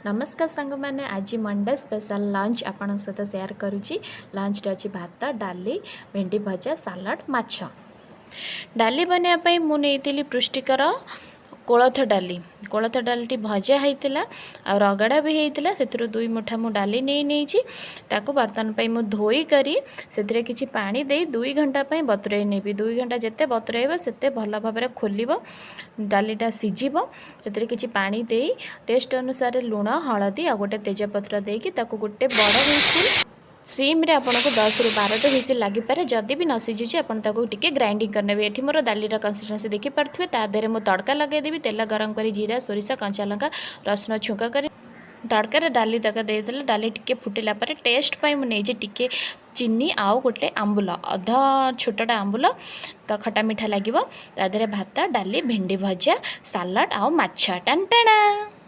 नमस्कार सांग मैंने आज मंडे स्पेशल लंच आपण सहित शेयर करुच्ची। लंच रे अच्छी भात डाली भेंडी भजा सालाड माछ। डाली बनवाई मुझे पृष्टिकर कोलथ डाली भजा होता आ रगड़ा भी होता से 2 मुठा मु डाली नहीं ताकू बर्तन पर मुझे धोईकर से किसी पानी दे 2 घंटा बतुरे नेबी 2 घंटा जिते बतुरेब से भल भाव खोल डालीटा सीझब से किसी पानी दे टेस्ट अनुसार लुण हलदी आ गोटे तेजपत्र देकी ताकू गोटे बड़ विसिल सीम रे आपन को 10 रु 12 विसिल लगी पारे। जदि भी न सीझुची आपन ताको टिके ग्राइंडिंग करनेबे। एठी मोर डालीर कंसिस्टेंसी देखि पारथिबे। ता देरे मो तड़का लगे देबी। तेल गरम करी जीरा सोरिष कंचा लंका रसुण छुंका करी तड़का डाली तक देदेले। डाली टिके फुटिला परे टेस्ट पाई मु नेजे टिके चीनी आउ गोटे आंबुल अधा छोटा आंबुल तो खटा मीठा लगे। ता देरे भात डाली भेंडी भजा सालाड आउ माछ टाणटाणा।